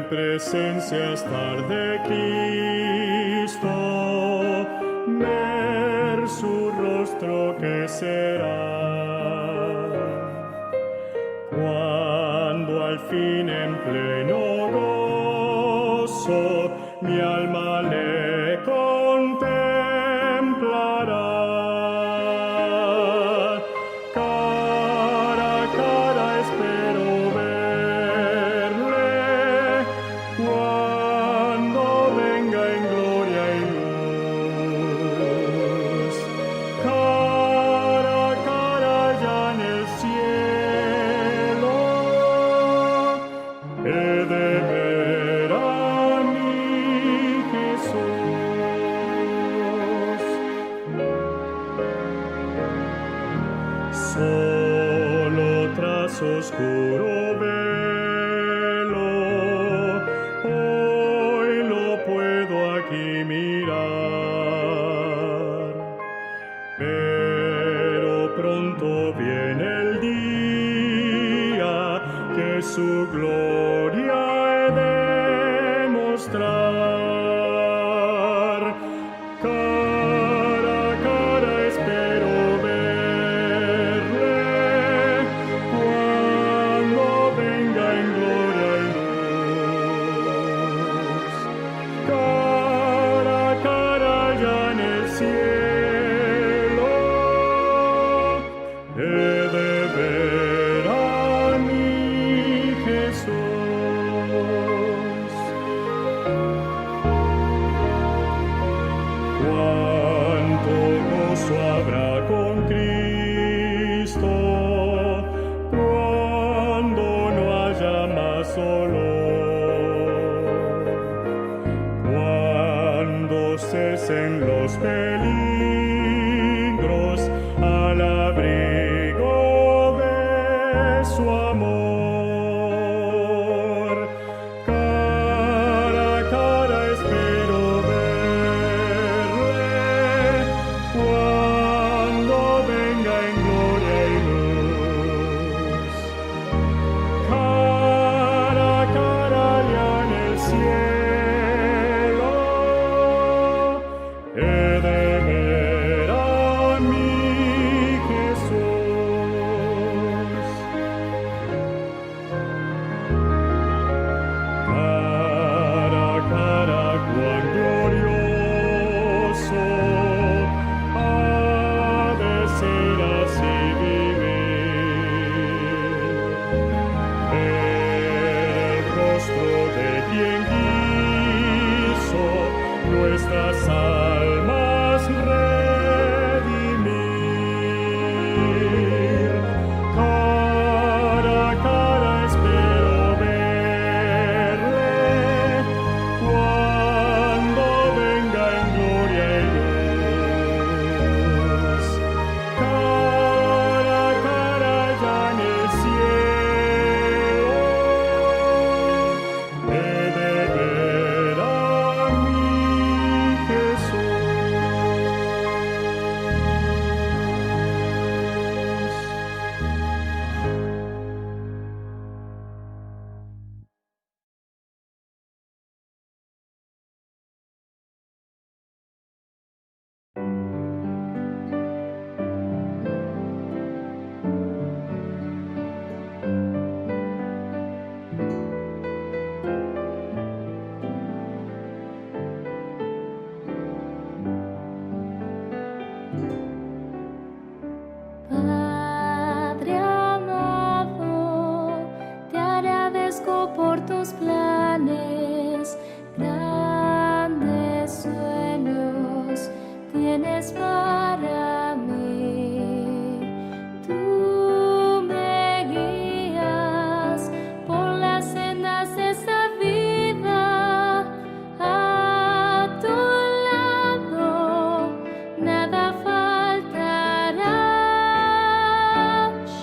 presencia estar de Cristo, ver su rostro que será. Cuando al fin en pleno gozo mi alma le contemplará. Cara a cara espero verle, cuando venga en gloria y luz. Cara a cara ya en el cielo, he de ver a mi Jesús. Solo tras oscuro velo, hoy lo puedo aquí mirar, pero pronto viene el día que su gloria he de mostrar. Cara a cara espero verle, cuando venga en gloria y luz. Cara a cara ya en el cielo, he de ver a mi Jesús. Cuánto gozo habrá con Cristo, cuando no haya más dolor, cuando cesen los peligros al abrigo de su amor. Cara a cara espero verle, cuando venga en gloria y luz. Cara a cara ya en el cielo, he de ver a mi Jesús. Cara a cara cuán glorioso ha de ser así vivir, el rostro de quien quiso nuestras almas redimir. Cara a cara espero verle, cuando venga en gloria y luz. Cara a cara ya en el cielo, he de ver a mi Jesús. Padre amado, te agradezco por tus planes, grandes sueños tienes para mí. Tú me guías por las sendas de esta vida, a tu lado nada faltará.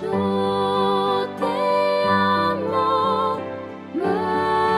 Yo te amo más.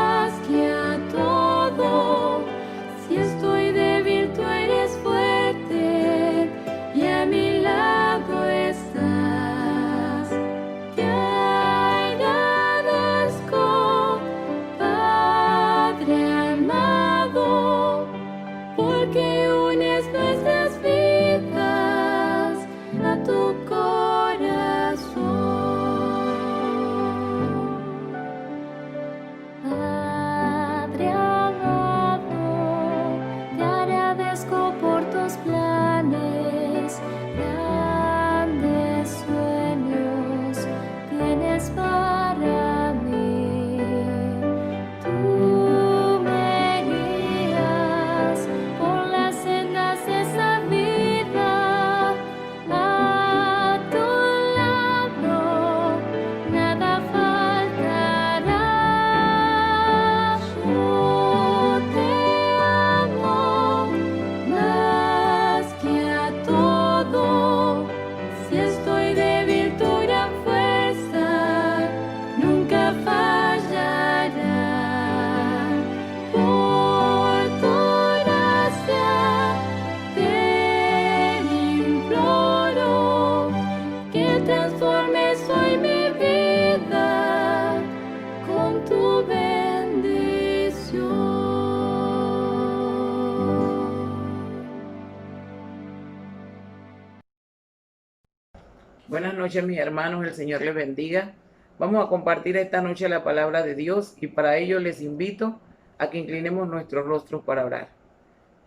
Buenas noches, mis hermanos, el Señor les bendiga. Vamos a compartir esta noche la palabra de Dios y para ello les invito a que inclinemos nuestros rostros para orar.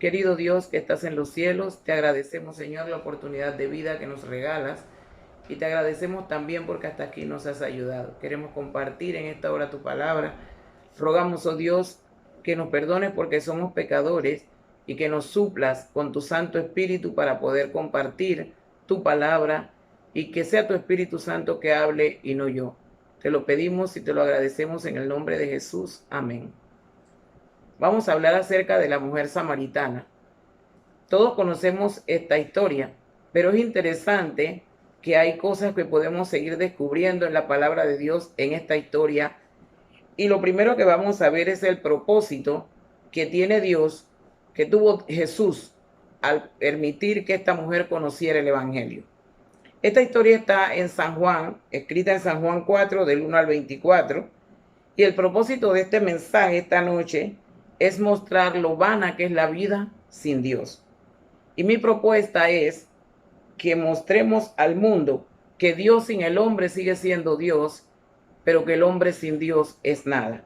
Querido Dios que estás en los cielos, te agradecemos, Señor, la oportunidad de vida que nos regalas y te agradecemos también porque hasta aquí nos has ayudado. Queremos compartir en esta hora tu palabra. Rogamos, oh Dios, que nos perdones porque somos pecadores y que nos suplas con tu Santo Espíritu para poder compartir tu palabra y que sea tu Espíritu Santo que hable y no yo. Te lo pedimos y te lo agradecemos en el nombre de Jesús. Amén. Vamos a hablar acerca de la mujer samaritana. Todos conocemos esta historia, pero es interesante que hay cosas que podemos seguir descubriendo en la palabra de Dios en esta historia. Y lo primero que vamos a ver es el propósito que tiene Dios, que tuvo Jesús al permitir que esta mujer conociera el Evangelio. Esta historia está en San Juan, escrita en San Juan 4, del 1 al 24, y el propósito de este mensaje esta noche es mostrar lo vana que es la vida sin Dios. Y mi propuesta es que mostremos al mundo que Dios sin el hombre sigue siendo Dios, pero que el hombre sin Dios es nada.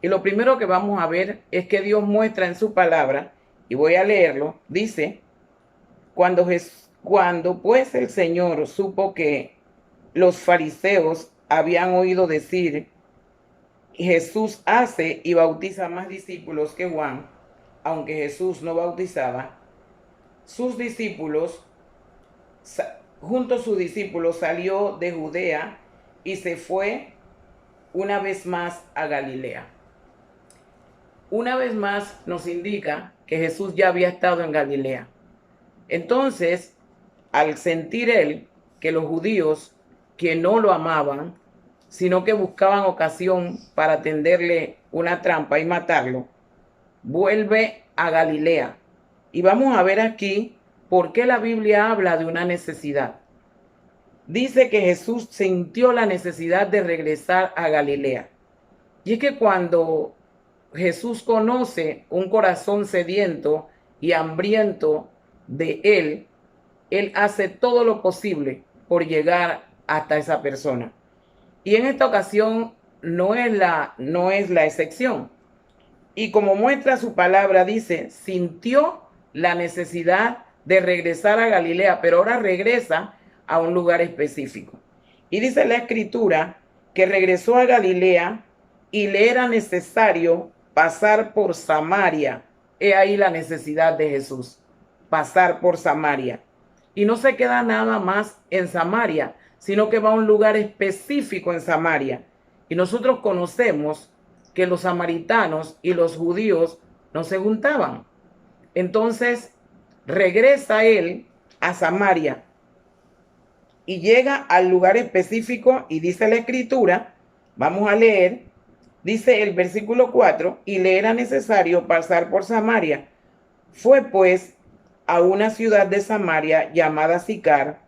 Y lo primero que vamos a ver es que Dios muestra en su palabra, y voy a leerlo, dice, cuando pues el Señor supo que los fariseos habían oído decir, Jesús hace y bautiza más discípulos que Juan, aunque Jesús no bautizaba, sus discípulos, junto a sus discípulos, salió de Judea y se fue una vez más a Galilea. Una vez más nos indica que Jesús ya había estado en Galilea. Entonces, al sentir él que los judíos que no lo amaban, sino que buscaban ocasión para tenderle una trampa y matarlo, vuelve a Galilea. Y vamos a ver aquí por qué la Biblia habla de una necesidad. Dice que Jesús sintió la necesidad de regresar a Galilea. Y es que cuando Jesús conoce un corazón sediento y hambriento de él hace todo lo posible por llegar hasta esa persona. Y en esta ocasión no es la excepción. Y como muestra su palabra, dice, sintió la necesidad de regresar a Galilea, pero ahora regresa a un lugar específico. Y dice la Escritura que regresó a Galilea y le era necesario pasar por Samaria. He ahí la necesidad de Jesús, pasar por Samaria. Y no se queda nada más en Samaria, sino que va a un lugar específico en Samaria. Y nosotros conocemos que los samaritanos y los judíos no se juntaban. Entonces regresa él a Samaria y llega al lugar específico y dice la Escritura, vamos a leer, dice el versículo 4, y le era necesario pasar por Samaria. Fue pues a una ciudad de Samaria llamada Sicar,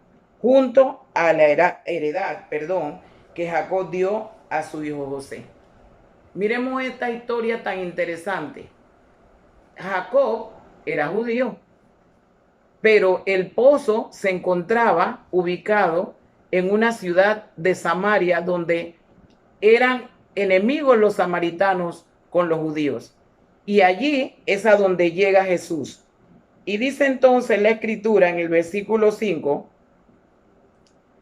junto a la heredad que Jacob dio a su hijo José. Miremos esta historia tan interesante. Jacob era judío, pero el pozo se encontraba ubicado en una ciudad de Samaria donde eran enemigos los samaritanos con los judíos. Y allí es a donde llega Jesús. Y dice entonces la Escritura en el versículo 5,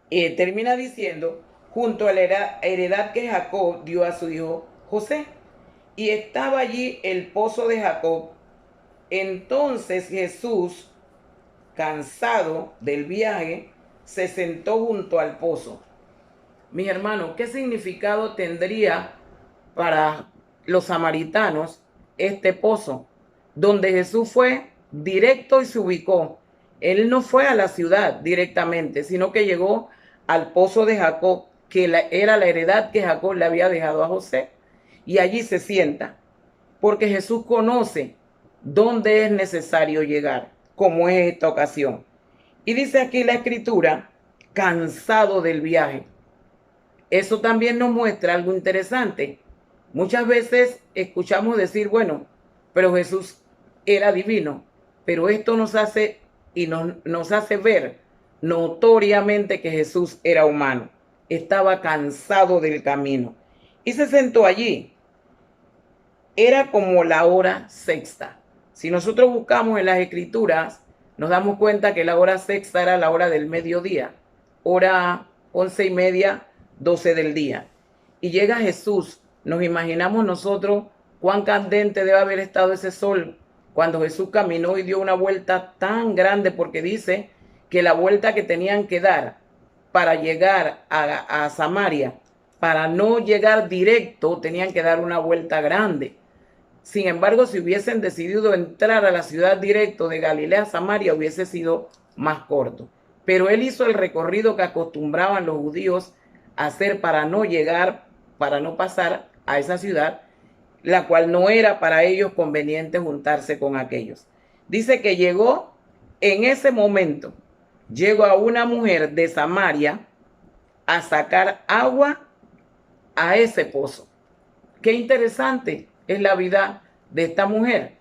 termina diciendo, junto a la heredad que Jacob dio a su hijo José. Y estaba allí el pozo de Jacob. Entonces Jesús, cansado del viaje, se sentó junto al pozo. Mis hermanos, ¿qué significado tendría para los samaritanos este pozo? Donde Jesús fue directo y se ubicó. Él no fue a la ciudad directamente, sino que llegó al pozo de Jacob, que era la heredad que Jacob le había dejado a José. Y allí se sienta, porque Jesús conoce dónde es necesario llegar, como es esta ocasión. Y dice aquí la Escritura, cansado del viaje. Eso también nos muestra algo interesante. Muchas veces escuchamos decir, bueno, pero Jesús era divino, pero esto nos hace ver notoriamente que Jesús era humano. Estaba cansado del camino y se sentó allí. Era como la hora sexta. Si nosotros buscamos en las escrituras, nos damos cuenta que la hora sexta era la hora del mediodía, hora 11:30, 12 del día. Y llega Jesús. Nos imaginamos nosotros cuán candente debe haber estado ese sol cuando Jesús caminó y dio una vuelta tan grande, porque dice que la vuelta que tenían que dar para llegar a Samaria, para no llegar directo, tenían que dar una vuelta grande. Sin embargo, si hubiesen decidido entrar a la ciudad directo de Galilea a Samaria, hubiese sido más corto. Pero él hizo el recorrido que acostumbraban los judíos a hacer para no llegar, para no pasar a esa ciudad, la cual no era para ellos conveniente juntarse con aquellos. Dice que llegó en ese momento, llegó a una mujer de Samaria a sacar agua a ese pozo. Qué interesante es la vida de esta mujer,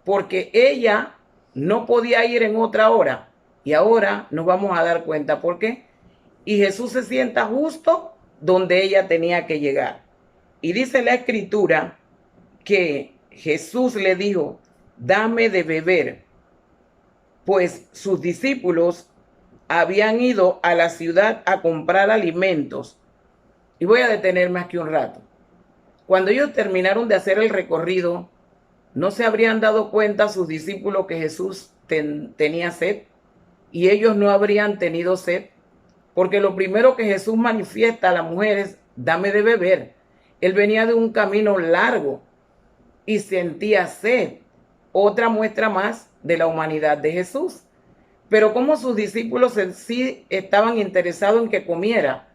porque ella no podía ir en otra hora, y ahora nos vamos a dar cuenta por qué. Y Jesús se sienta justo donde ella tenía que llegar. Y dice la escritura que Jesús le dijo: dame de beber, pues sus discípulos habían ido a la ciudad a comprar alimentos. Y voy a detenerme aquí un rato. Cuando ellos terminaron de hacer el recorrido, ¿no se habrían dado cuenta sus discípulos que Jesús tenía sed? Y ellos no habrían tenido sed, porque lo primero que Jesús manifiesta a la mujer es: dame de beber. Él venía de un camino largo y sentía sed. Otra muestra más de la humanidad de Jesús. Pero como sus discípulos sí estaban interesados en que comiera,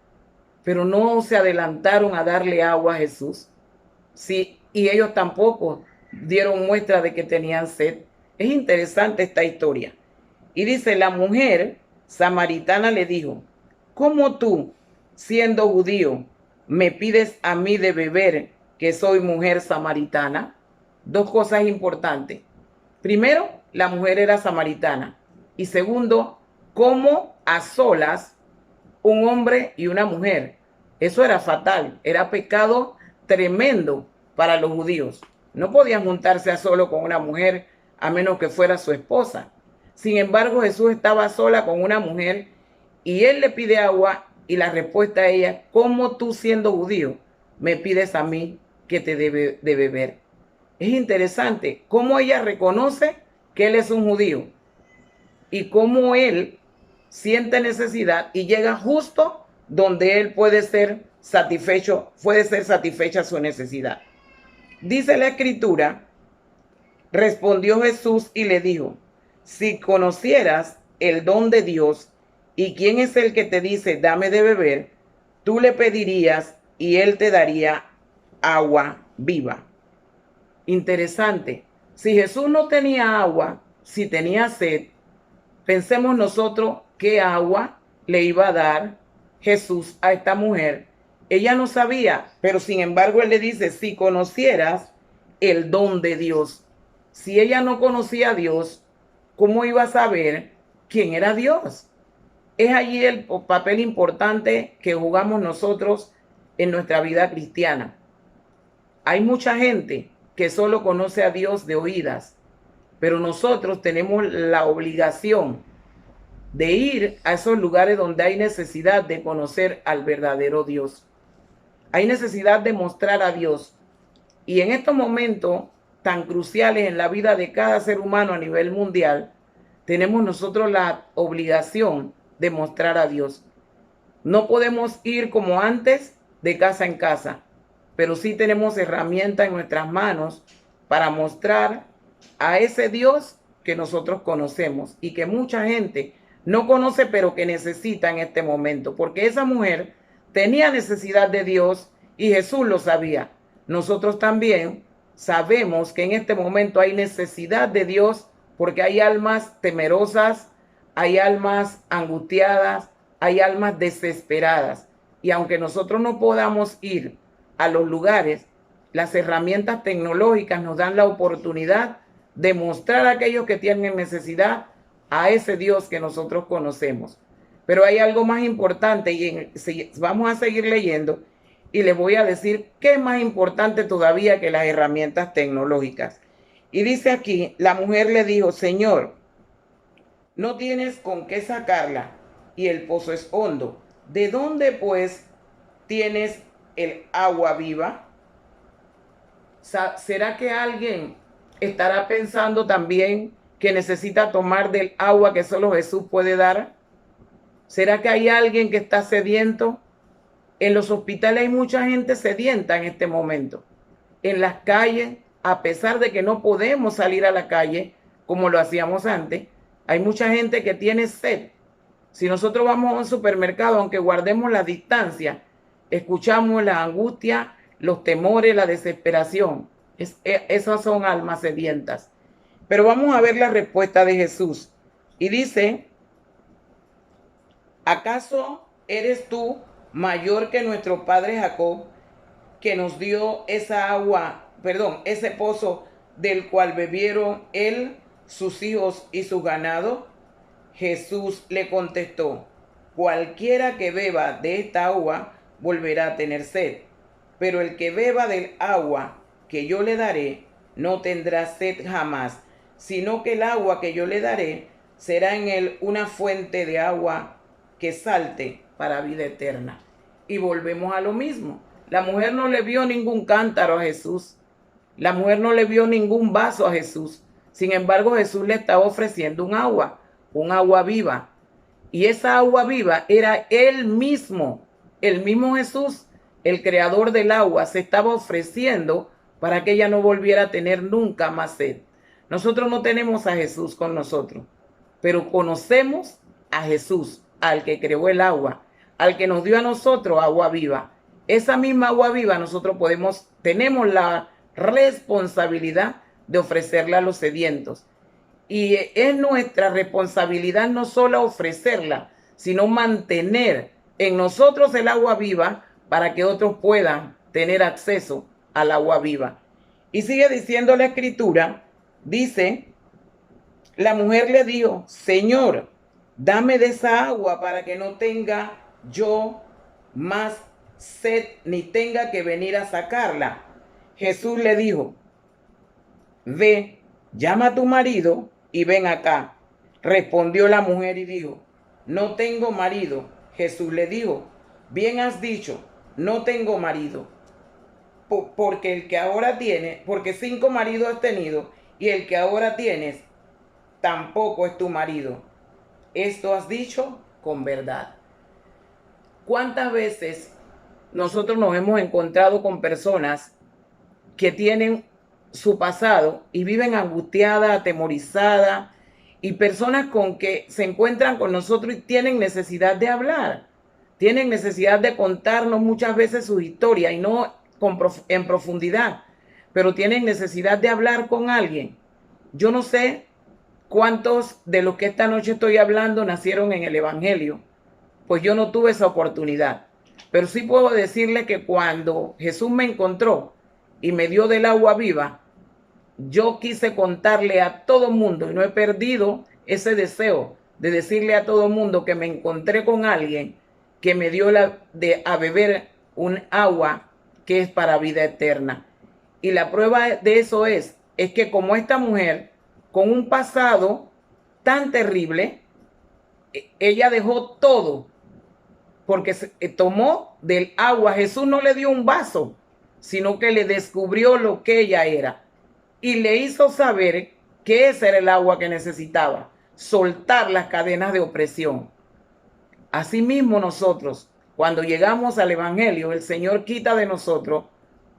pero no se adelantaron a darle agua a Jesús. Sí, y ellos tampoco dieron muestra de que tenían sed. Es interesante esta historia. Y dice: la mujer samaritana le dijo: ¿cómo tú, siendo judío, me pides a mí de beber, que soy mujer samaritana? Dos cosas importantes. Primero, la mujer era samaritana. Y segundo, ¿cómo a solas un hombre y una mujer? Eso era fatal, era pecado tremendo para los judíos. No podían juntarse a solo con una mujer a menos que fuera su esposa. Sin embargo, Jesús estaba sola con una mujer y él le pide agua, y la respuesta a ella: ¿cómo tú, siendo judío, me pides a mí que te dé de beber? Es interesante cómo ella reconoce que él es un judío y cómo él siente necesidad y llega justo donde él puede ser satisfecha su necesidad. Dice la escritura: respondió Jesús y le dijo: si conocieras el don de Dios y quién es el que te dice dame de beber, tú le pedirías y él te daría agua viva. Interesante. Si Jesús no tenía agua, si tenía sed, pensemos nosotros qué agua le iba a dar Jesús a esta mujer. Ella no sabía, pero sin embargo él le dice: si conocieras el don de Dios. Si ella no conocía a Dios, ¿cómo iba a saber quién era Dios? Es allí el papel importante que jugamos nosotros en nuestra vida cristiana. Hay mucha gente que solo conoce a Dios de oídas, pero nosotros tenemos la obligación de ir a esos lugares donde hay necesidad de conocer al verdadero Dios. Hay necesidad de mostrar a Dios. Y en estos momentos tan cruciales en la vida de cada ser humano a nivel mundial, tenemos nosotros la obligación de mostrar a Dios. No podemos ir como antes de casa en casa, pero sí tenemos herramientas en nuestras manos para mostrar a ese Dios que nosotros conocemos y que mucha gente no conoce, pero que necesita en este momento, porque esa mujer tenía necesidad de Dios y Jesús lo sabía. Nosotros también sabemos que en este momento hay necesidad de Dios, porque hay almas temerosas, hay almas angustiadas, hay almas desesperadas. Y aunque nosotros no podamos ir a los lugares, las herramientas tecnológicas nos dan la oportunidad de mostrar a aquellos que tienen necesidad a ese Dios que nosotros conocemos. Pero hay algo más importante y vamos a seguir leyendo y les voy a decir qué es más importante todavía que las herramientas tecnológicas. Y dice aquí, la mujer le dijo, Señor, no tienes con qué sacarla y el pozo es hondo. ¿De dónde pues tienes el agua viva? ¿Será que alguien estará pensando también que necesita tomar del agua que solo Jesús puede dar? ¿Será que hay alguien que está sediento? En los hospitales hay mucha gente sedienta en este momento. En las calles, a pesar de que no podemos salir a la calle como lo hacíamos antes, hay mucha gente que tiene sed. Si nosotros vamos a un supermercado, aunque guardemos la distancia, escuchamos la angustia, los temores, la desesperación. Esas son almas sedientas. Pero vamos a ver la respuesta de Jesús. Y dice, ¿acaso eres tú mayor que nuestro padre Jacob, que nos dio esa agua, ese pozo del cual bebieron él, sus hijos y su ganado? Jesús le contestó, cualquiera que beba de esta agua volverá a tener sed, pero el que beba del agua que yo le daré no tendrá sed jamás, sino que el agua que yo le daré será en él una fuente de agua que salte para vida eterna. Y volvemos a lo mismo. La mujer no le vio ningún cántaro a Jesús. La mujer no le vio ningún vaso a Jesús. Sin embargo, Jesús le estaba ofreciendo un agua viva. Y esa agua viva era él mismo, el mismo Jesús, el creador del agua, se estaba ofreciendo para que ella no volviera a tener nunca más sed. Nosotros no tenemos a Jesús con nosotros, pero conocemos a Jesús, al que creó el agua, al que nos dio a nosotros agua viva. Esa misma agua viva nosotros tenemos la responsabilidad de ofrecerla a los sedientos. Y es nuestra responsabilidad no solo ofrecerla, sino mantener en nosotros el agua viva para que otros puedan tener acceso al agua viva. Y sigue diciendo la escritura, dice, la mujer le dijo, Señor, dame de esa agua para que no tenga yo más sed ni tenga que venir a sacarla. Jesús le dijo, ve, llama a tu marido y ven acá. Respondió la mujer y dijo, no tengo marido. Jesús le dijo, bien has dicho, no tengo marido. Porque el que ahora tiene, porque 5 maridos has tenido y el que ahora tienes tampoco es tu marido. Esto has dicho con verdad. ¿Cuántas veces nosotros nos hemos encontrado con personas que tienen su pasado y viven angustiadas, atemorizadas, y personas con que se encuentran con nosotros y tienen necesidad de hablar, tienen necesidad de contarnos muchas veces su historia y no en profundidad, pero tienen necesidad de hablar con alguien? Yo no sé cuántos de los que esta noche estoy hablando nacieron en el Evangelio, pues yo no tuve esa oportunidad, pero sí puedo decirle que cuando Jesús me encontró y me dio del agua viva, yo quise contarle a todo mundo y no he perdido ese deseo de decirle a todo mundo que me encontré con alguien que me dio a beber un agua que es para vida eterna. Y la prueba de eso es que como esta mujer, con un pasado tan terrible, ella dejó todo porque tomó del agua. Jesús no le dio un vaso, sino que le descubrió lo que ella era y le hizo saber que ese era el agua que necesitaba, soltar las cadenas de opresión. Asimismo nosotros, cuando llegamos al Evangelio, el Señor quita de nosotros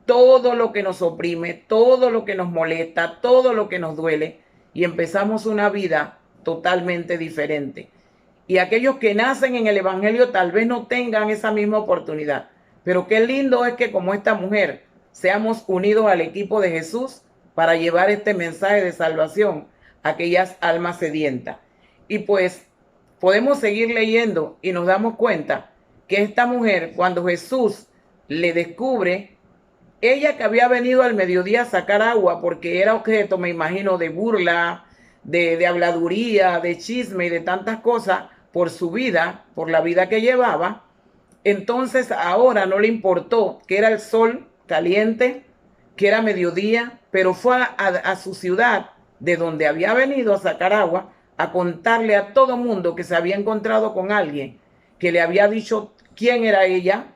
todo lo que nos oprime, todo lo que nos molesta, todo lo que nos duele, y empezamos una vida totalmente diferente. Y aquellos que nacen en el Evangelio tal vez no tengan esa misma oportunidad. Pero qué lindo es que como esta mujer seamos unidos al equipo de Jesús para llevar este mensaje de salvación a aquellas almas sedientas. Y pues podemos seguir leyendo y nos damos cuenta que esta mujer, cuando Jesús le descubre, ella que había venido al mediodía a sacar agua porque era objeto, me imagino, de burla, de habladuría, de chisme y de tantas cosas, por su vida, por la vida que llevaba. Entonces ahora no le importó que era el sol caliente, que era mediodía, pero fue a su ciudad, de donde había venido a sacar agua, a contarle a todo mundo que se había encontrado con alguien que le había dicho quién era ella,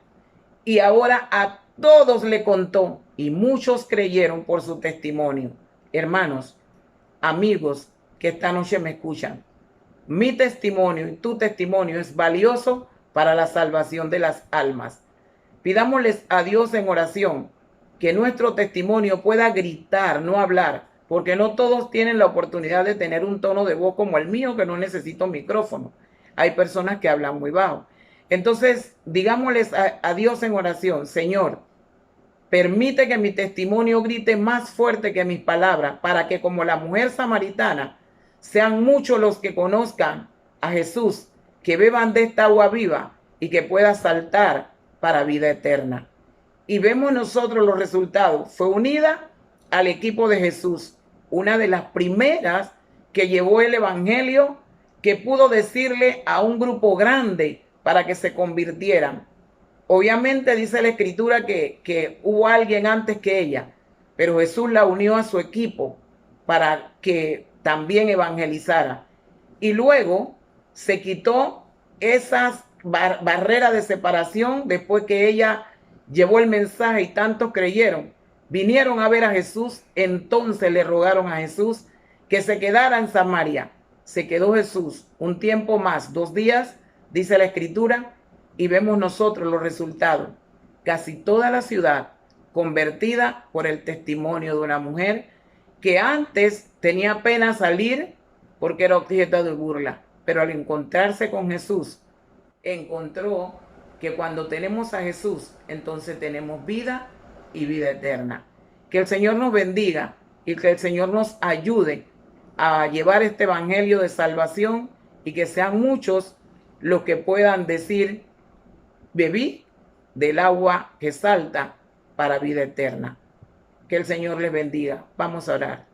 y ahora a todos le contó, y muchos creyeron por su testimonio. Hermanos, amigos que esta noche me escuchan, mi testimonio y tu testimonio es valioso para la salvación de las almas. Pidámosles a Dios en oración que nuestro testimonio pueda gritar, no hablar, porque no todos tienen la oportunidad de tener un tono de voz como el mío, que no necesito micrófono. Hay personas que hablan muy bajo. Entonces, digámosles a Dios en oración: Señor, permite que mi testimonio grite más fuerte que mis palabras, para que, como la mujer samaritana, sean muchos los que conozcan a Jesús, que beban de esta agua viva y que pueda saltar para vida eterna. Y vemos nosotros los resultados. Fue unida al equipo de Jesús, una de las primeras que llevó el evangelio, que pudo decirle a un grupo grande para que se convirtieran. Obviamente dice la escritura que hubo alguien antes que ella, pero Jesús la unió a su equipo para que también evangelizara. Y luego se quitó esas barreras de separación después que ella llevó el mensaje y tantos creyeron. Vinieron a ver a Jesús, entonces le rogaron a Jesús que se quedara en Samaria. Se quedó Jesús un tiempo más, 2 días, dice la escritura, y vemos nosotros los resultados. Casi toda la ciudad convertida por el testimonio de una mujer que antes tenía pena salir porque era objeto de burla, pero al encontrarse con Jesús, encontró que cuando tenemos a Jesús, entonces tenemos vida y vida eterna. Que el Señor nos bendiga y que el Señor nos ayude a llevar este evangelio de salvación, y que sean muchos los que puedan decir: bebí del agua que salta para vida eterna. Que el Señor les bendiga. Vamos a orar.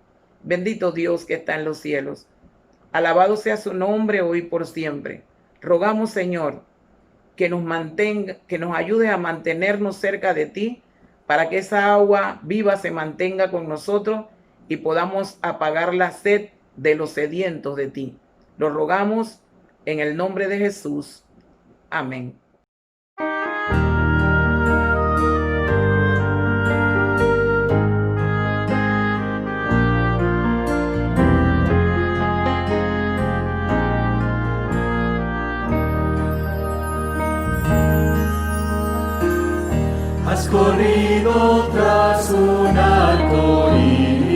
Bendito Dios que está en los cielos, alabado sea su nombre hoy por siempre. Rogamos, Señor, que nos ayude a mantenernos cerca de ti, para que esa agua viva se mantenga con nosotros y podamos apagar la sed de los sedientos de ti. Lo rogamos en el nombre de Jesús. Amén. Has corrido tras un arco iris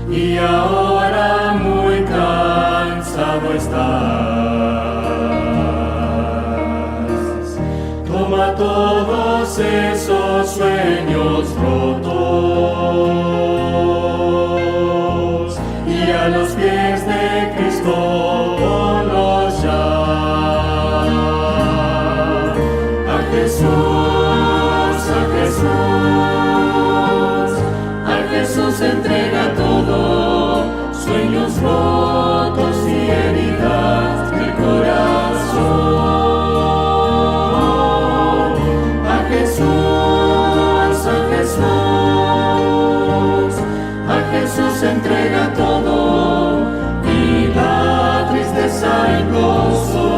y ahora muy cansado estás. Toma todos esos sueños rotos y a los pies de Cristo ponlos ya. A Jesús entrega todo, sueños rotos y heridas del corazón. A Jesús entrega todo, y la tristeza en gozo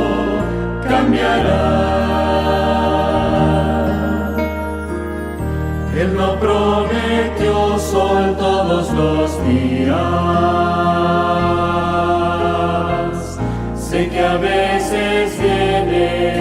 cambiará. Él no prometió sol todos los días. Sé que a veces viene